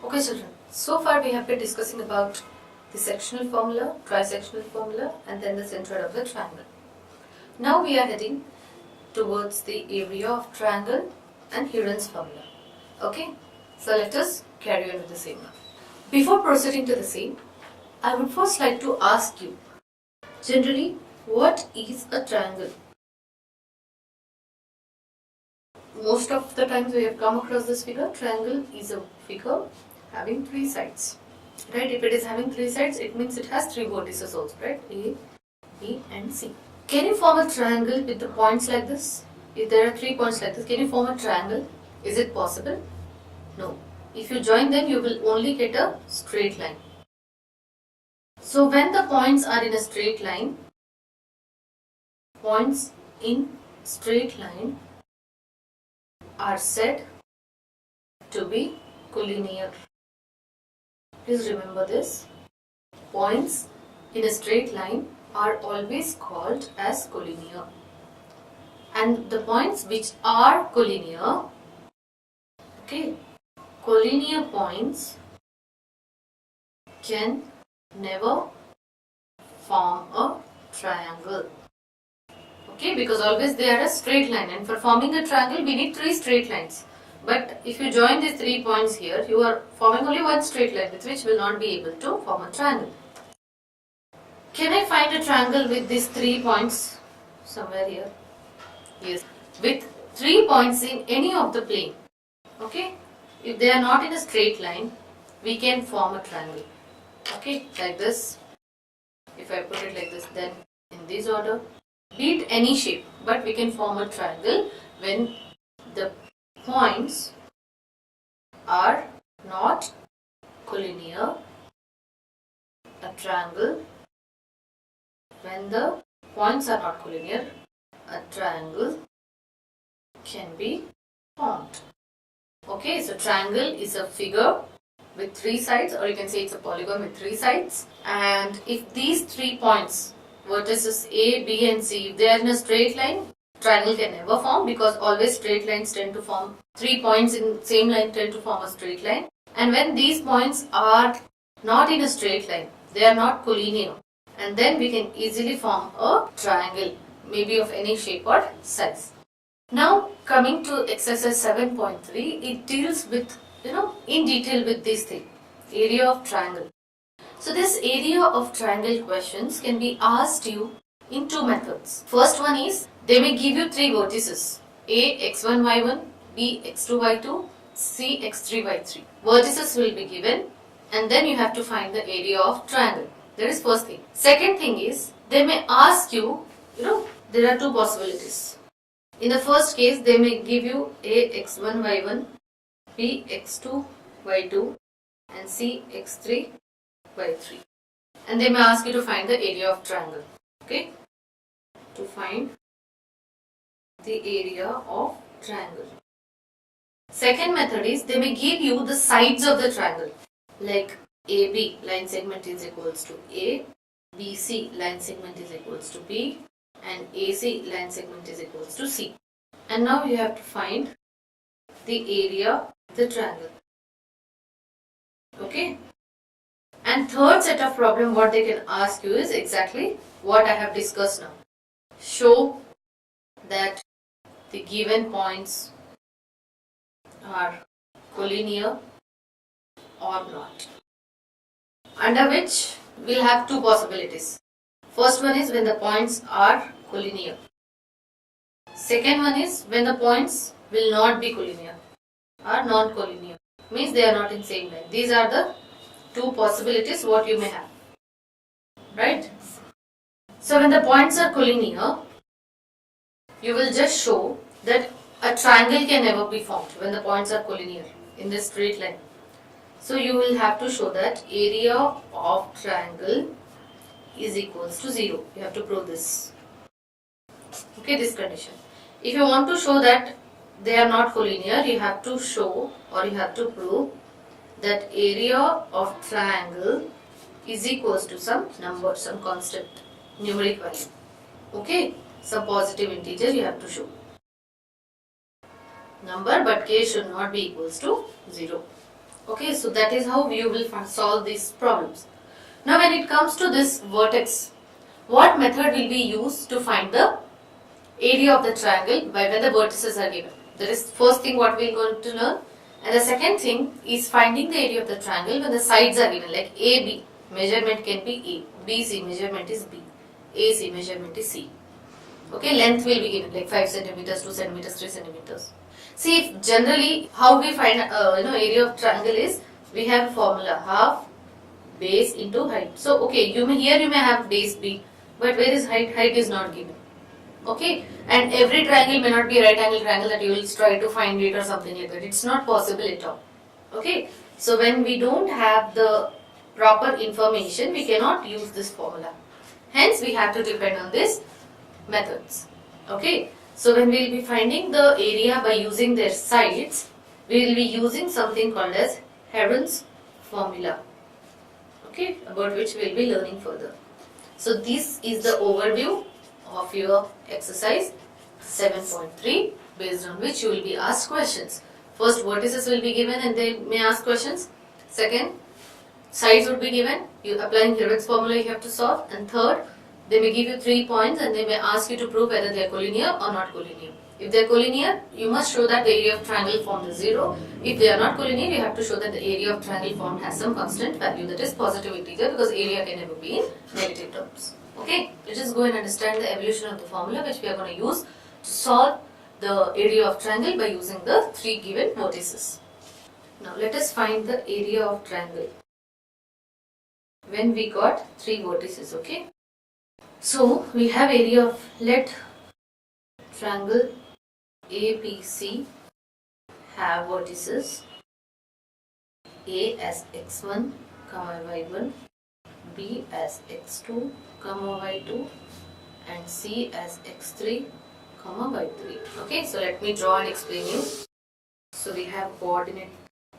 Okay children, so far we have been discussing about the sectional formula, trisectional formula and then the centroid of the triangle. Now we are heading towards the area of triangle and Heron's formula. Okay, so let us carry on with the same now. Before proceeding to the same, I would first like to ask you, generally, what is a triangle? Most of the times we have come across this figure. Triangle is a figure having three sides, right? If it is having three sides, it means it has three vertices also, right? A, B and C. Can you form a triangle with the points like this? If there are 3 points like this, can you form a triangle? Is it possible? No. If you join them, you will only get a straight line. So when the points are in a straight line, points in straight line are said to be collinear. Please remember this. Points in a straight line are always called as collinear. And the points which are collinear, okay, collinear points can never form a triangle. Okay, because always they are a straight line, and for forming a triangle we need 3 straight lines. But if you join these 3 points here, you are forming only one straight line, with which will not be able to form a triangle. Can I find a triangle with these 3 points somewhere here? Yes, with 3 points in any of the plane. Okay, if they are not in a straight line, we can form a triangle. Okay, like this. If I put it like this, then in this order. Be it any shape, but we can form a triangle when the points are not collinear. A triangle when the points are not collinear, a triangle can be formed. Okay, so triangle is a figure with 3 sides, or you can say it's a polygon with 3 sides. And if these 3 points, vertices A, B and C, if they are in a straight line, triangle can never form, because always straight lines tend to form, 3 points in same line tend to form a straight line. And when these points are not in a straight line, they are not collinear, and then we can easily form a triangle, maybe of any shape or size. Now coming to exercise 7.3, it deals with, in detail with these things. Area of triangle. So this area of triangle questions can be asked you in 2 methods. First one is, they may give you 3 vertices, A, x1, y1, B, x2, y2, C, x3, y3. Vertices will be given, and then you have to find the area of triangle. That is first thing. Second thing is, they may ask you, there are 2 possibilities. In the first case, they may give you A, x1, y1, B, x2, y2, and C, x3, y3. And they may ask you to find the area of triangle. Okay? To find the area of triangle. Second method is, they may give you the sides of the triangle. Like AB line segment is equals to A, BC line segment is equals to B, and AC line segment is equals to C. And now you have to find the area of the triangle. Okay? And third set of problem, what they can ask you is exactly what I have discussed now. Show that the given points are collinear or not. Under which we'll have 2 possibilities. First one is when the points are collinear. Second one is when the points will not be collinear or non-collinear. Means they are not in same line. These are the 2 possibilities what you may have. Right? So when the points are collinear, you will just show that a triangle can never be formed when the points are collinear in this straight line. So you will have to show that area of triangle is equals to 0. You have to prove this. Okay, this condition. If you want to show that they are not collinear, you have to show, or you have to prove that area of triangle is equals to some number, some constant, numeric value. Okay, some positive integer you have to show. Number, but k should not be equals to 0. Okay, so that is how you will solve these problems. Now when it comes to this vertex, what method will be used to find the area of the triangle when the vertices are given? That is first thing what we are going to learn. And the second thing is finding the area of the triangle when the sides are given, like AB, measurement can be A, BC, measurement is B, AC, measurement is C. Okay, length will be given like 5 centimeters, 2 centimeters, 3 centimeters. See, if generally how we find area of triangle is, we have formula half base into height. So okay, here you may have base B, but where is height? Height is not given. Okay, and every triangle may not be a right angle triangle that you will try to find it or something like that. It's not possible at all. Okay, so when we don't have the proper information, we cannot use this formula. Hence, we have to depend on these methods. Okay, so when we will be finding the area by using their sides, we will be using something called as Heron's formula. Okay, about which we will be learning further. So this is the overview of your exercise 7.3, based on which you will be asked questions. First, vertices will be given and they may ask questions. Second, sides would be given. You applying Heron's formula you have to solve. And third, they may give you 3 points and they may ask you to prove whether they are collinear or not collinear. If they are collinear, you must show that the area of triangle formed is 0. If they are not collinear, you have to show that the area of triangle formed has some constant value, that is positive integer, because area can never be in negative terms. Okay, let us go and understand the evolution of the formula which we are going to use to solve the area of triangle by using the 3 given vertices. Now let us find the area of triangle when we got 3 vertices. Okay, so we have area of, let triangle ABC have vertices A as x1, y1, B as x2, y2, and C as x3, y3. Okay, so let me draw and explain you. So we have coordinate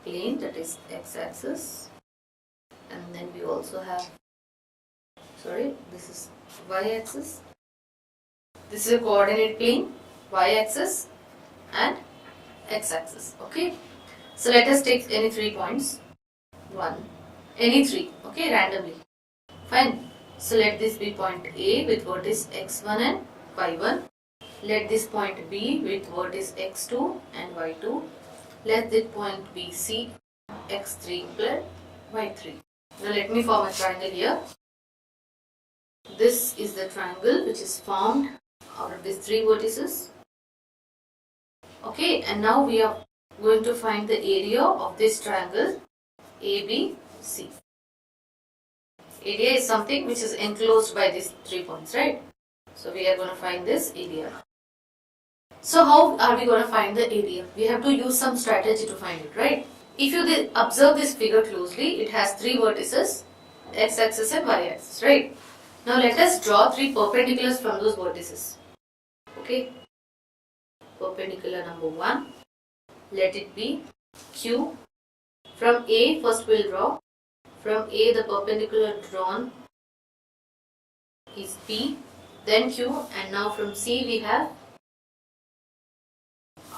plane, that is x-axis, and then we also have, this is y-axis. This is a coordinate plane, y-axis and x-axis. Okay, so let us take any 3 points. Any 3. Okay, randomly. Fine. So let this be point A with vertex x1 and y1. Let this point B with vertex x2 and y2. Let this point be C, x3 plus y3. Now let me form a triangle here. This is the triangle which is formed out of these 3 vertices. Okay, and now we are going to find the area of this triangle ABC. Area is something which is enclosed by these 3 points, right? So we are going to find this area. So how are we going to find the area? We have to use some strategy to find it, right? If you observe this figure closely, it has 3 vertices, x-axis and y-axis, right? Now let us draw 3 perpendiculars from those vertices. Okay, perpendicular number 1, let it be Q. From A, first we will draw. From A, the perpendicular drawn is P, then Q, and now from C we have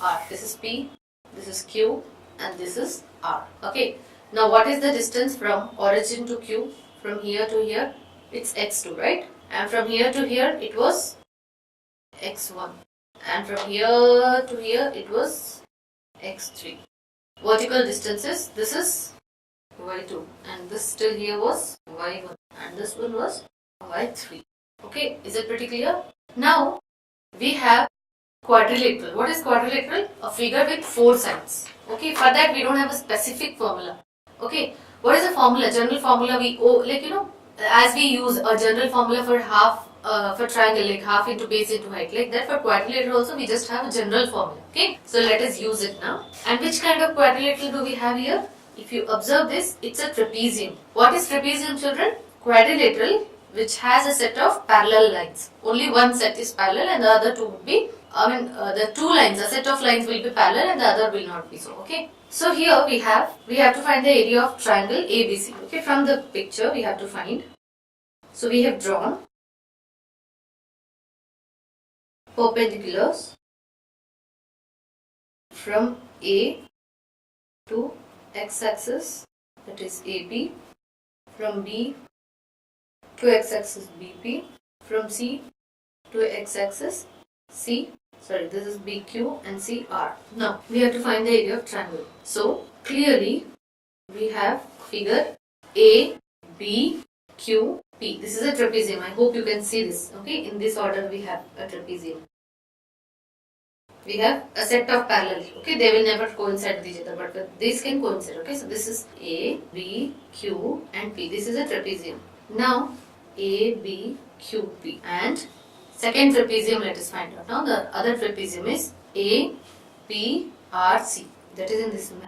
R. This is P, this is Q, and this is R. Okay, now what is the distance from origin to Q? From here to here, it's x2, right? And from here to here, it was x1. And from here to here, it was x3. Vertical distances, this is y2, and this still here was y1, and this one was y3. Okay, is it pretty clear? Now we have quadrilateral. What is quadrilateral? A figure with 4 sides. Okay, for that we don't have a specific formula. Okay, what is the formula? General formula we as we use a general formula for half for triangle, like half into base into height, like that for quadrilateral also we just have a general formula. Okay, so let us use it now. And which kind of quadrilateral do we have here? If you observe this, it's a trapezium. What is trapezium, children? Quadrilateral which has a set of parallel lines. Only one set is parallel and the other two would be, the 2 lines, a set of lines will be parallel and the other will not be so. Okay. So here we have to find the area of triangle ABC. Okay, from the picture we have to find. So we have drawn perpendiculars from A to x-axis, that is AP, from B to x-axis BP, from C to x-axis this is BQ and CR. Now we have to find the area of triangle. So clearly we have figure A, B, Q, P. This is a trapezium. I hope you can see this. Okay, in this order we have a trapezium. We have a set of parallel. Okay, they will never coincide with each other, but these can coincide. Okay, so this is A, B, Q and P. This is a trapezium. Now A, B, Q, P, and second trapezium let us find out. Now the other trapezium is A, P, R, C. That is in this map.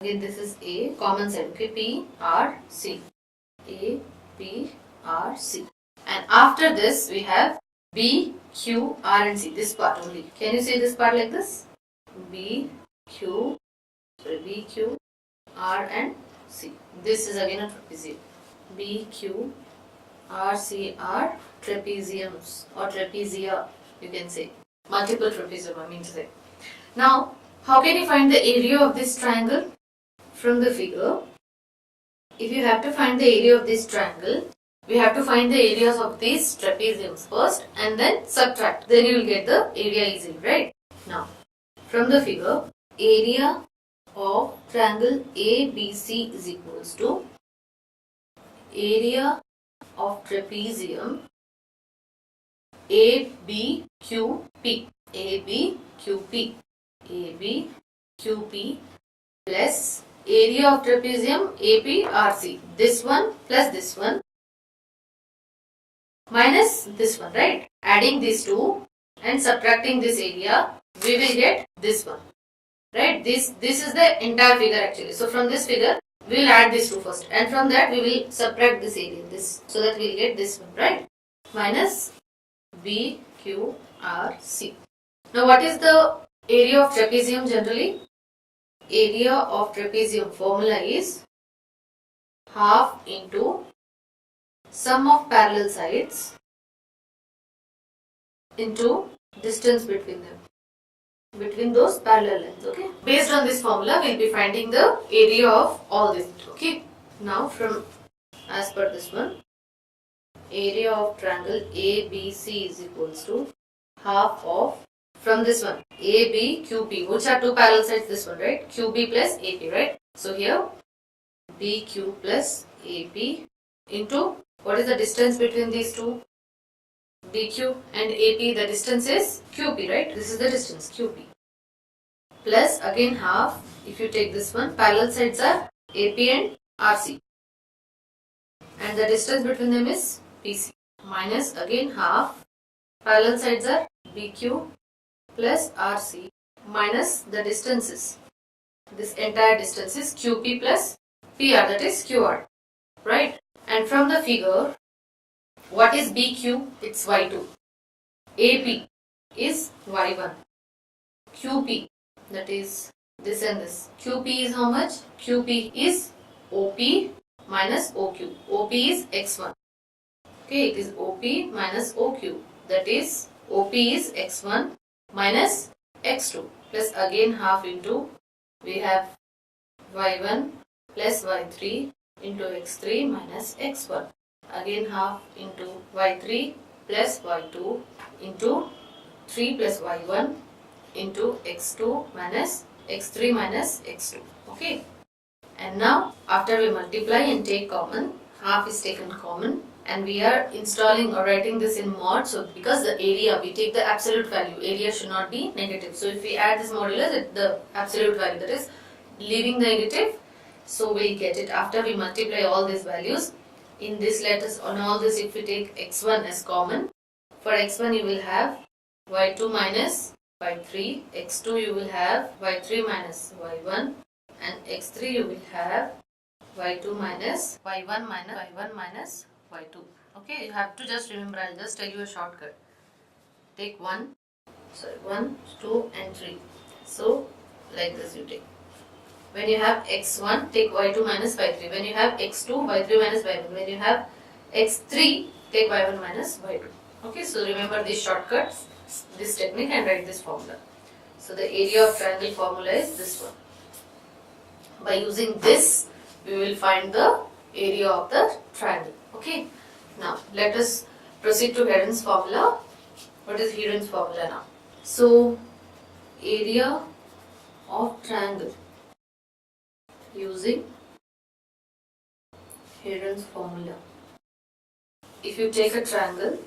Again this is A, common side. Okay, P, R, C. A, P, R, C. And after this we have B, Q, R and C. This part only. Can you see this part like this? B, Q, R and C. This is again a trapezium. B, Q, R, C are trapeziums or trapezia, you can say. Multiple trapezium, I mean to say. Now, how can you find the area of this triangle? From the figure, if you have to find the area of this triangle, we have to find the areas of these trapeziums first and then subtract. Then you will get the area easily, right? Now, from the figure, area of triangle ABC is equals to area of trapezium ABQP. ABQP. ABQP plus area of trapezium APRC. This one plus this one minus this one, right? Adding these two and subtracting this area, we will get this one, right? This is the entire figure actually. So from this figure, we will add these two first, and from that we will subtract this area, this, so that we will get this one, right? Minus BQRC. Now what is the area of trapezium generally? Area of trapezium formula is half into sum of parallel sides into distance between them, between those parallel lines. Okay, based on this formula we will be finding the area of all this. Okay, now from as per this one, area of triangle ABC is equals to half of, from this one, ABQP, which are two parallel sides, this one, right? QB plus AP, right? So here BQ plus AP into, what is the distance between these two? BQ and AP, the distance is QP, right? This is the distance, QP. Plus again half, if you take this one, parallel sides are AP and RC. And the distance between them is PC. Minus again half, parallel sides are BQ plus RC minus the distances. This entire distance is QP plus PR, that is QR, right? And from the figure, what is BQ? It's Y2. AP is Y1. QP, that is this and this. QP is how much? QP is OP minus OQ. OP is X1. Okay, it is OP minus OQ. That is OP is X1 minus X2 plus again half into, we have Y1 plus Y3 into X3 minus X1. Again half into Y3 plus Y2 into 3 plus Y1 into X2 minus X3 minus X2. Okay. And now after we multiply and take common, half is taken common, and we are installing or writing this in mod. So because the area, we take the absolute value, area should not be negative. So if we add this modulus, the absolute value, that is leaving the negative, so we'll get it after we multiply all these values. In this, let us, on all this, if we take x1 as common, for x1 you will have y2 minus y3, x2 you will have y3 minus y1, and x3 you will have y2 minus y1 minus y2. Okay, you have to just remember, I'll just tell you a shortcut. Take 1, 2 and 3. So like this you take. When you have x1, take y2 minus y3. When you have x2, y3 minus y1. When you have x3, take y1 minus y2. Okay, so remember these shortcuts, this technique, and write this formula. So the area of triangle formula is this one. By using this, we will find the area of the triangle. Okay. Now, let us proceed to Heron's formula. What is Heron's formula now? So, area of triangle using Heron's formula. If you take a triangle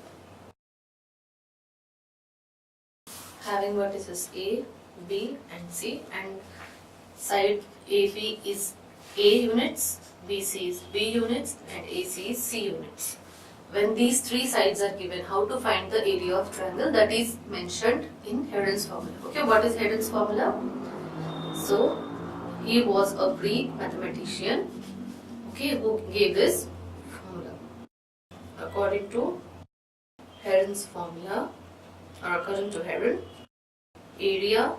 having vertices A, B and C, and side AB is A units, BC is B units and AC is C units. When these three sides are given, how to find the area of triangle, that is mentioned in Heron's formula. Okay, what is Heron's formula? So, he was a Greek mathematician, okay, who gave this formula. According to Heron's formula, or according to Heron, area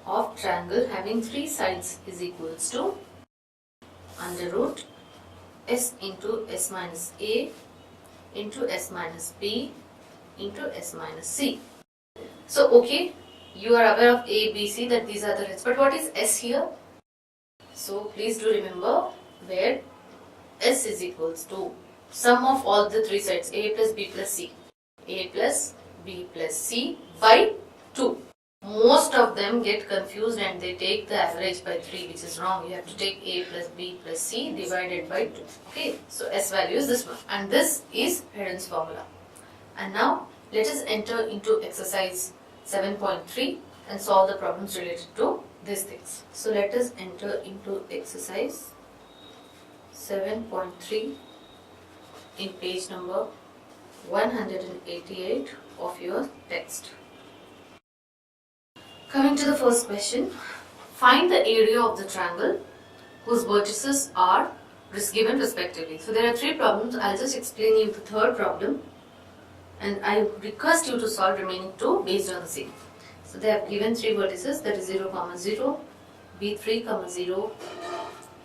of triangle having three sides is equals to under root S into S minus A into S minus B into S minus C. So, okay, you are aware of A, B, C, that these are the heads. But what is S here? So, please do remember where S is equals to sum of all the three sides, A plus B plus C. A plus B plus C by 2. Most of them get confused and they take the average by 3, which is wrong. You have to take A plus B plus C divided by 2. Okay, so S value is this one. And this is Heron's formula. And now let us enter into exercise 7.3 and solve the problems related to these things. So let us enter into exercise 7.3 in page number 188 of your text. Coming to the first question, find the area of the triangle whose vertices are given respectively. So there are three problems. I'll just explain you the third problem and I request you to solve remaining two based on the same. So they have given three vertices, that is 0, 0, B3, 0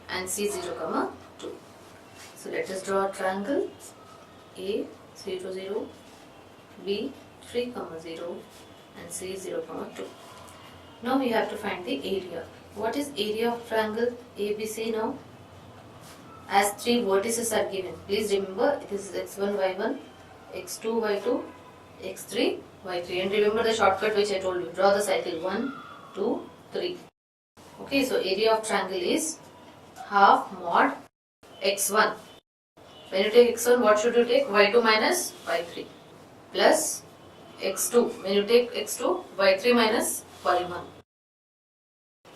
and C0, 2. So let us draw a triangle A, 0, 0, B, 3, 0 and C0, 2. Now we have to find the area. What is area of triangle ABC now? As three vertices are given. Please remember this is x1, y1, x2, y2, x3, y3. And remember the shortcut which I told you. Draw the cycle 1, 2, 3. Okay, so area of triangle is half mod x1. When you take x1, what should you take? y2 minus y3 plus x2. When you take x2, y3 minus y1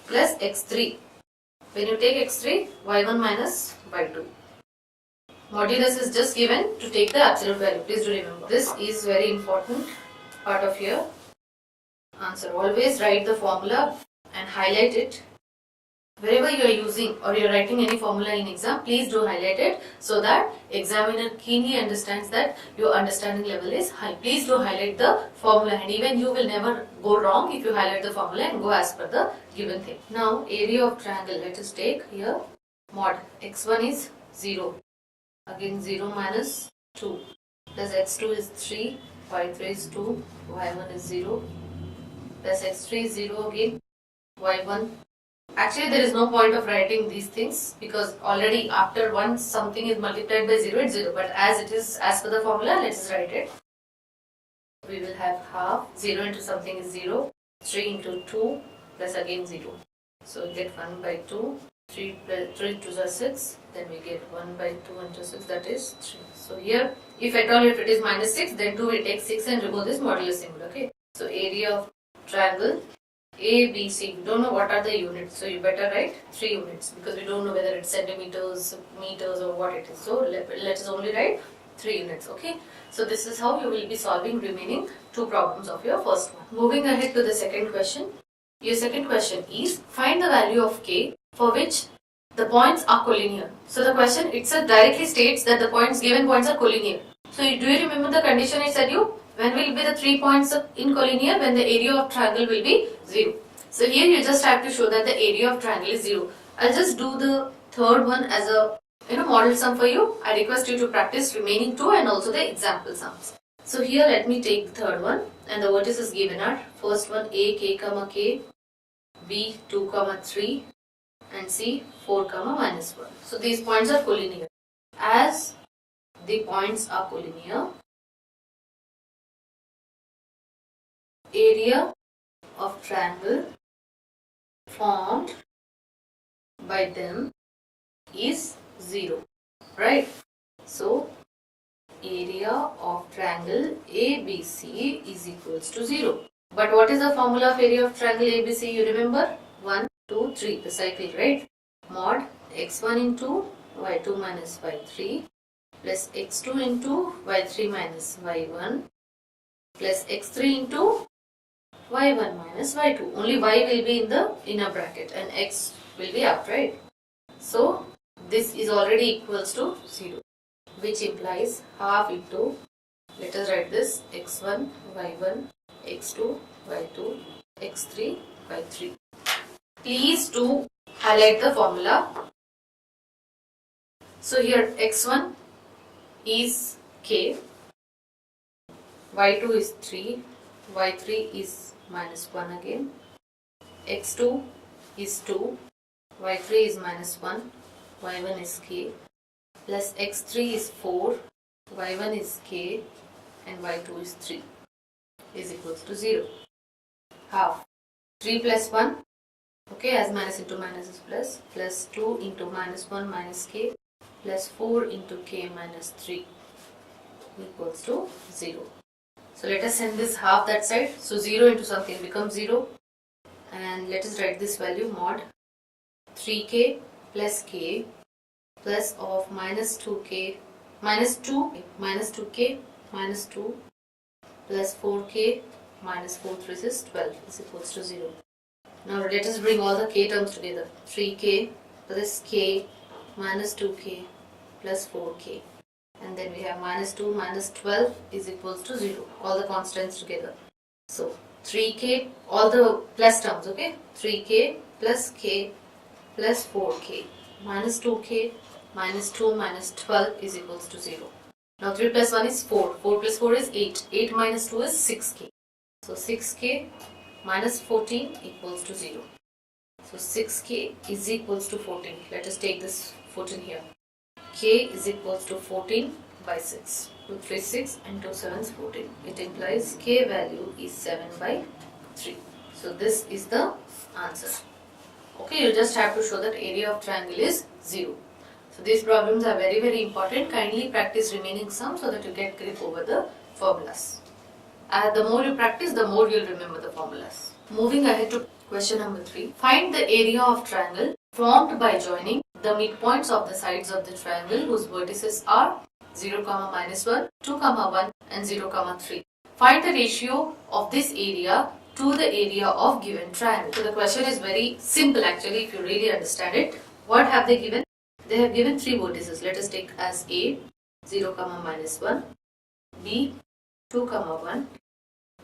plus x3. When you take x3, y1 minus y2. Modulus is just given to take the absolute value. Please do remember. This is very important part of your answer. Always write the formula and highlight it. Wherever you are using or you are writing any formula in exam, please do highlight it so that examiner keenly understands that your understanding level is high. Please do highlight the formula and even you will never go wrong if you highlight the formula and go as per the given thing. Now area of triangle, let us take here mod x1 is 0, again 0 minus 2 plus x2 is 3, y3 is 2, y1 is 0 plus x3 is 0 again, y1. Actually, there is no point of writing these things because already after once something is multiplied by 0, it's 0. But as it is as per the formula, let us write it. We will have half 0 into something is 0, 3 into 2 plus again 0. So we get 1 by 2, 3 2s are 6, then we get 1 by 2 into 6, that is 3. So here, if at all if it is minus 6, then 2 will take 6 and remove this modulus symbol. Okay. So area of triangle A, B, C. We don't know what are the units, so you better write 3 units because we don't know whether it's centimeters, meters or what it is. So let us only write 3 units. Okay. So this is how you will be solving remaining 2 problems of your first one. Moving ahead to the second question. Your second question is find the value of K for which the points are collinear. So the question itself directly states that the given points are collinear. So do you remember the condition I said you? When will be the 3 points in collinear? When the area of triangle will be 0. So here you just have to show that the area of triangle is 0. I'll just do the third one as a model sum for you. I request you to practice remaining 2 and also the example sums. So here let me take the third one and the vertices given are first one A, K, K, B, 2, 3, and C 4 comma minus 1. So these points are collinear. As the points are collinear, area of triangle formed by them is 0, right? So area of triangle ABC is equals to 0. But what is the formula of area of triangle ABC? You remember? 1, 2, 3, the cycle, right? Mod x1 into y2 minus y3 plus x2 into y3 minus y1 plus x3 into y1 minus y2. Only y will be in the inner bracket and x will be out, right? So this is already equals to 0, which implies half into, let us write this, x1, y1, x2, y2, x3, y3. Please do highlight the formula. So here x1 is k, y2 is 3, y3 is minus 1 again, x2 is 2, y3 is minus 1, y1 is k, plus x3 is 4, y1 is k, and y2 is 3 is equals to 0. Half 3 plus 1, okay, as minus into minus is plus, plus 2 into minus 1 minus k, plus 4 into k minus 3 equals to 0. So let us send this half that side. So 0 into something becomes 0, and let us write this value, mod 3k plus k plus of minus 2k minus 2 minus 2k minus 2 plus 4k minus 4 3 is 12 is equals to 0. Now let us bring all the k terms together. 3k plus k minus 2k plus 4k, and then we have minus 2 minus 12 is equals to 0. All the constants together. So 3k, all the plus terms, okay? 3k plus k plus 4k minus 2k minus 2 minus 12 is equals to 0. Now 3 plus 1 is 4. 4 plus 4 is 8. 8 minus 2 is 6k. So 6k minus 14 equals to 0. So 6k is equals to 14. Let us take this 14 here. K is equals to 14 by 6. 2 3 6 and 2 7s 14. It implies k value is 7 by 3. So this is the answer. Okay, you just have to show that area of triangle is 0. So these problems are very, very important. Kindly practice remaining sums so that you get grip over the formulas. The more you practice, the more you'll remember the formulas. Moving ahead to question number 3. Find the area of triangle formed by joining the midpoints of the sides of the triangle whose vertices are 0, minus 1, 2, 1 and 0, 3. Find the ratio of this area to the area of given triangle. So the question is very simple actually if you really understand it. What have they given? They have given 3 vertices. Let us take as A 0, minus 1, B 2, 1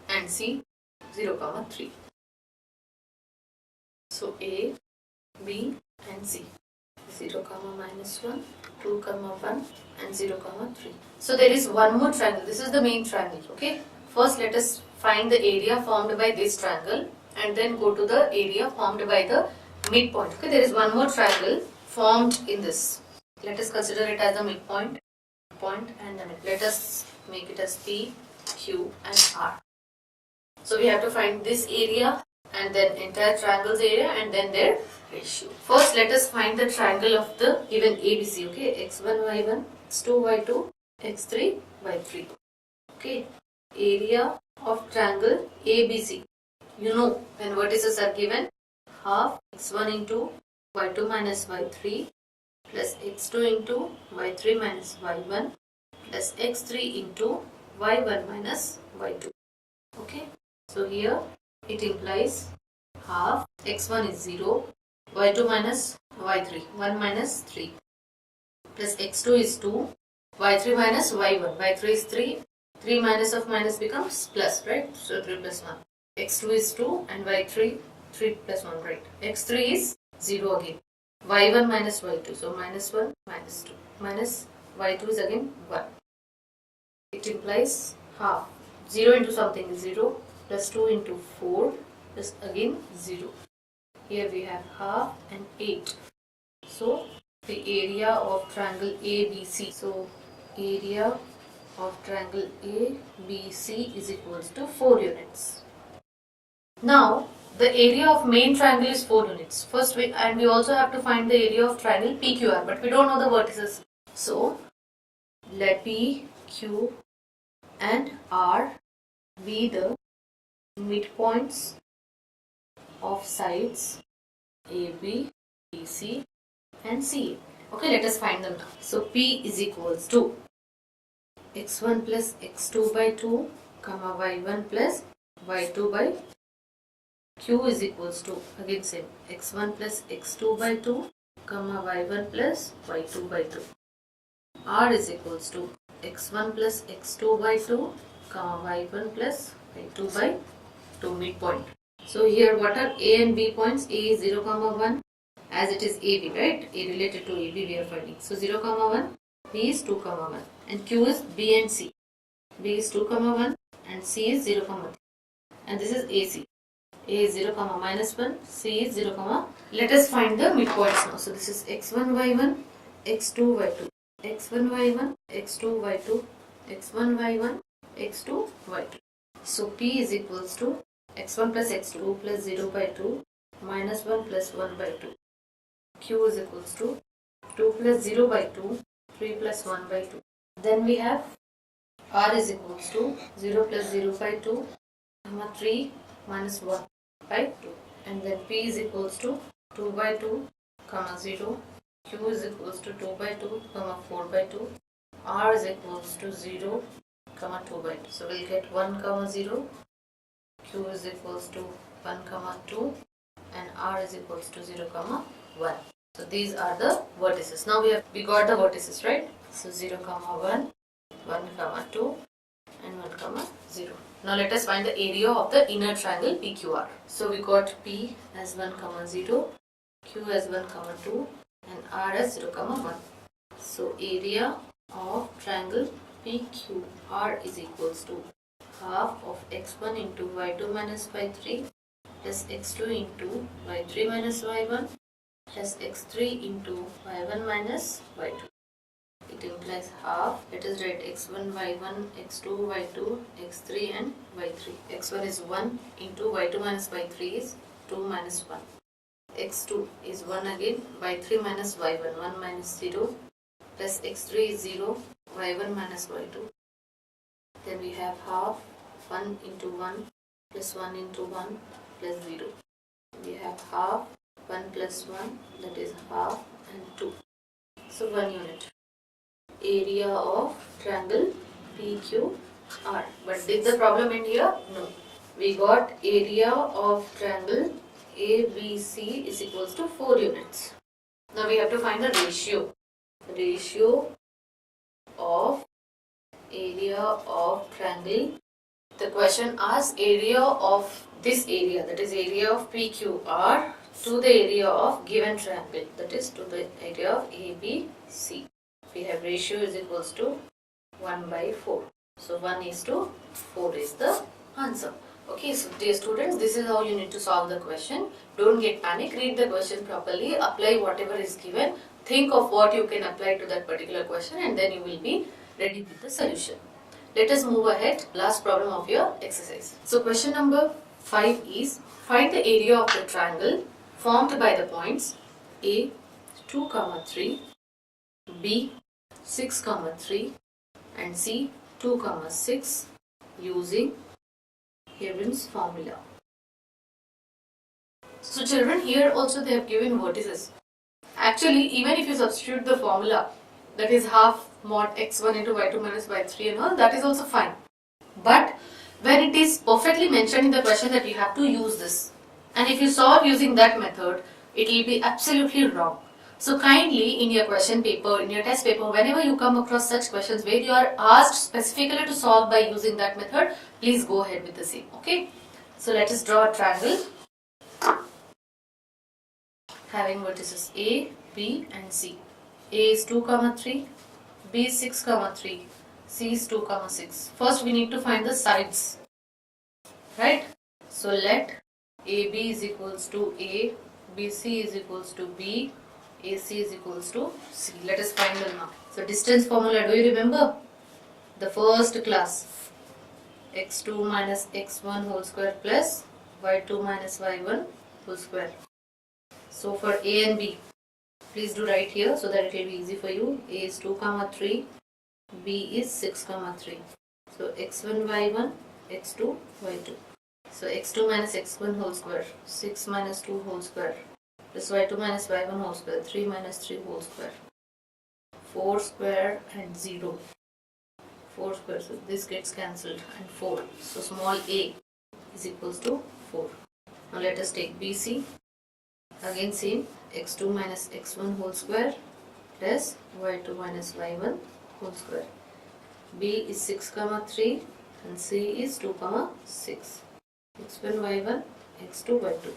and C 0, 3. So A, B and C 0, minus 1, 2, 1 and 0, 3. So there is one more triangle. This is the main triangle. Okay. First let us find the area formed by this triangle and then go to the area formed by the midpoint. Okay. There is one more triangle formed in this. Let us consider it as the midpoint, and the mid. Let us make it as P, Q and R. So we have to find this area and then entire triangle's area and then their ratio. First let us find the triangle of the given ABC. Okay, x1, y1, x2, y2, x3, y3. Okay, area of triangle ABC. You know when vertices are given, half x1 into y2 minus y3 plus x2 into y3 minus y1 plus x3 into y1 minus y2. Okay, so here it implies half x1 is 0, y2 minus y3, 1 minus 3 plus x2 is 2, y3 minus y1, y3 is 3, 3 minus of minus becomes plus, right? So 3 plus 1. x2 is 2 and y3, 3 plus 1, right? x3 is 0 again. y1 minus y2, so minus 1, minus 2, minus y2 is again 1. It implies half. 0 into something is 0, plus 2 into 4, plus again 0. Here we have half and 8. So the area of triangle ABC. So area of triangle ABC is equals to 4 units. Now the area of main triangle is 4 units. First we also have to find the area of triangle PQR, but we don't know the vertices. So let P, Q and R be the midpoints of sides AB, BC and CA. Okay, let us find them now. So P is equals to x1 plus x2 by 2 comma y1 plus y2 by Q is equals to, again same, x1 plus x2 by 2 comma y1 plus y2 by 2. R is equals to x1 plus x2 by 2 comma y1 plus y2 by 2, midpoint. So here what are A and B points? A is 0 comma 1, as it is AB, right? A related to AB we are finding. So 0 comma 1, B is 2 comma 1 and Q is B and C. B is 2 comma 1 and C is 0 comma 3 and this is AC. A is 0 comma minus 1, C is 0 comma. Let us find the midpoints now. So this is x1 y1, x2 y2, x1 y1, x2 y2, x1 y1, x2 y2. So P is equals to x1 plus x2 plus 0 by 2 minus 1 plus 1 by 2. Q is equals to 2 plus 0 by 2, 3 plus 1 by 2. Then we have R is equals to 0 plus 0 by 2, 3 minus 1 by 2. And then P is equals to 2 by 2, 0. Q is equals to 2 by 2, 4 by 2. R is equals to 0, 2 by 2. So we'll get 1, 0. Q is equals to 1, 2 and R is equals to 0, 1. So these are the vertices. Now we got the vertices, right? So 0, 1, 1, 2 and 1, 0. Now let us find the area of the inner triangle PQR. So we got P as 1, 0, Q as 1, 2 and R as 0, 1. So area of triangle PQR is equals to half of x1 into y2 minus y3 plus x2 into y3 minus y1 plus x3 into y1 minus y2. It implies half. Let us write x1, y1, x2, y2, x3 and y3. x1 is 1 into y2 minus y3 is 2 minus 1. x2 is 1 again, y3 minus y1, 1 minus 0 plus x3 is 0, y1 minus y2. Then we have half, 1 into 1 plus 1 into 1 plus 0. We have half, 1 plus 1, that is half and 2. So 1 unit. Area of triangle PQR. But did the problem end here? No. We got area of triangle ABC is equals to 4 units. Now we have to find the ratio. Ratio of area of triangle. The question asks area of this area, that is area of PQR, to the area of given triangle, that is to the area of ABC. We have ratio is equals to 1 by 4. So 1 is to 4 is the answer. Okay, so dear students, this is how you need to solve the question. Don't get panic, read the question properly, apply whatever is given, think of what you can apply to that particular question and then you will be ready with the solution. Let us move ahead. Last problem of your exercise. So question number 5 is find the area of the triangle formed by the points A 2, 3, B 6, 3 and C 2, 6 using Heron's formula. So children, here also they have given vertices. Actually, even if you substitute the formula, that is half mod x1 into y2 minus y3 and all, that is also fine. But when it is perfectly mentioned in the question that you have to use this, and if you solve using that method, it will be absolutely wrong. So kindly in your question paper, in your test paper, whenever you come across such questions where you are asked specifically to solve by using that method, please go ahead with the same. Okay. So let us draw a triangle having vertices A, B and C. A is 2, 3, B is 6, 3, C is 2, 6. First we need to find the sides, right? So let AB is equals to A BC is equals to B, AC is equals to C. Let us find them now. So distance formula, do you remember? The first class, x2 minus x1 whole square plus y2 minus y1 whole square. So for A and B, please do write here so that it will be easy for you. A is 2 comma 3, B is 6 comma 3. So x1 y1, x2 y2. So x2 minus x1 whole square, 6 minus 2 whole square, plus y2 minus y1 whole square, 3 minus 3 whole square, 4 square and 0. 4 square, so this gets cancelled, and 4. So small a is equals to 4. Now let us take BC. Again same, x2 minus x1 whole square plus y2 minus y1 whole square. B is 6 comma 3 and C is 2 comma 6. x1 y1, x2 y2.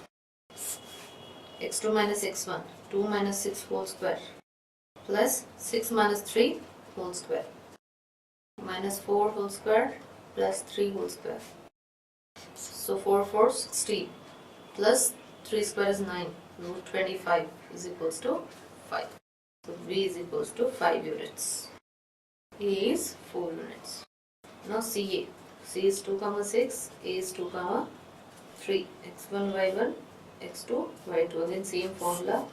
x2 minus x1, 2 minus 6 whole square plus 6 minus 3 whole square, minus 4 whole square plus 3 whole square. So 4 4 16 plus 3 square is 9, root 25 is equals to 5. So B is equals to 5 units. A is 4 units. Now CA. C is 2 comma 6, A is 2 comma 3, x1 y1, x2 y2. Again same formula,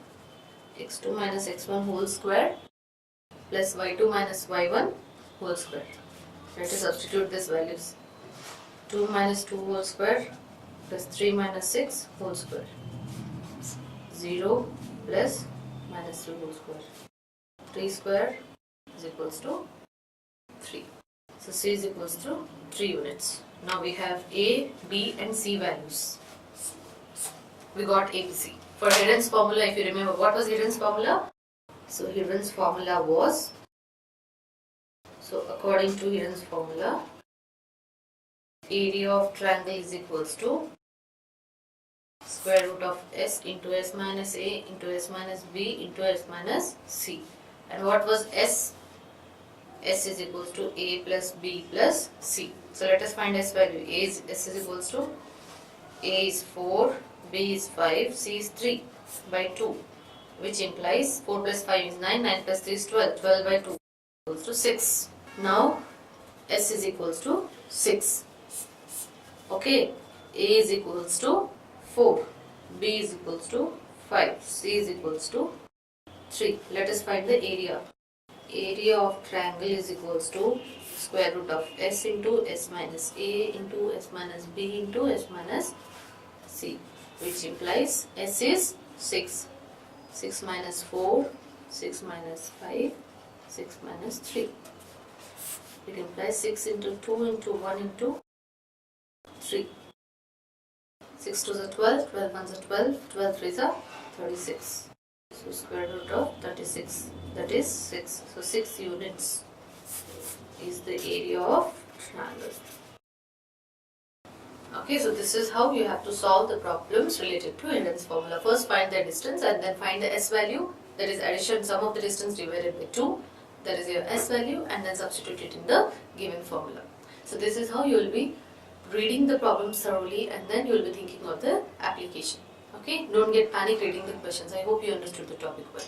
x2 minus x1 whole square plus y2 minus y1 whole square. Let us substitute these values. 2 minus 2 whole square plus 3 minus 6 whole square. 0 plus minus 3 whole square. 3 square is equals to 3. So C is equals to 3 units. Now we have A, B and C values. We got ABC. For Heron's formula, if you remember, what was Heron's formula? So Heron's formula was, so according to Heron's formula, area of triangle is equals to square root of S into S minus A into S minus B into S minus C. And what was S? S is equals to A plus B plus C. So let us find S value. S is equals to A is 4, B is 5, C is 3 by 2, which implies 4 plus 5 is 9, 9 plus 3 is 12, 12 by 2 equals to 6. Now S is equals to 6. Okay, A is equals to 4, B is equals to 5, C is equals to 3. Let us find the area. Area of triangle is equals to square root of S into S minus A into S minus B into S minus C, which implies S is 6. 6 minus 4, 6 minus 5, 6 minus 3. It implies 6 into 2 into 1 into 3. 6 2s are 12, 12 1s are 12, 12 3s are 36. So square root of 36, that is 6. So 6 units is the area of triangle. Okay, so this is how you have to solve the problems related to Heron's formula. First find the distance and then find the S value, that is addition sum of the distance divided by 2, that is your S value, and then substitute it in the given formula. So this is how you will be reading the problems thoroughly and then you will be thinking of the application. Okay, don't get panic reading the questions. I hope you understood the topic well.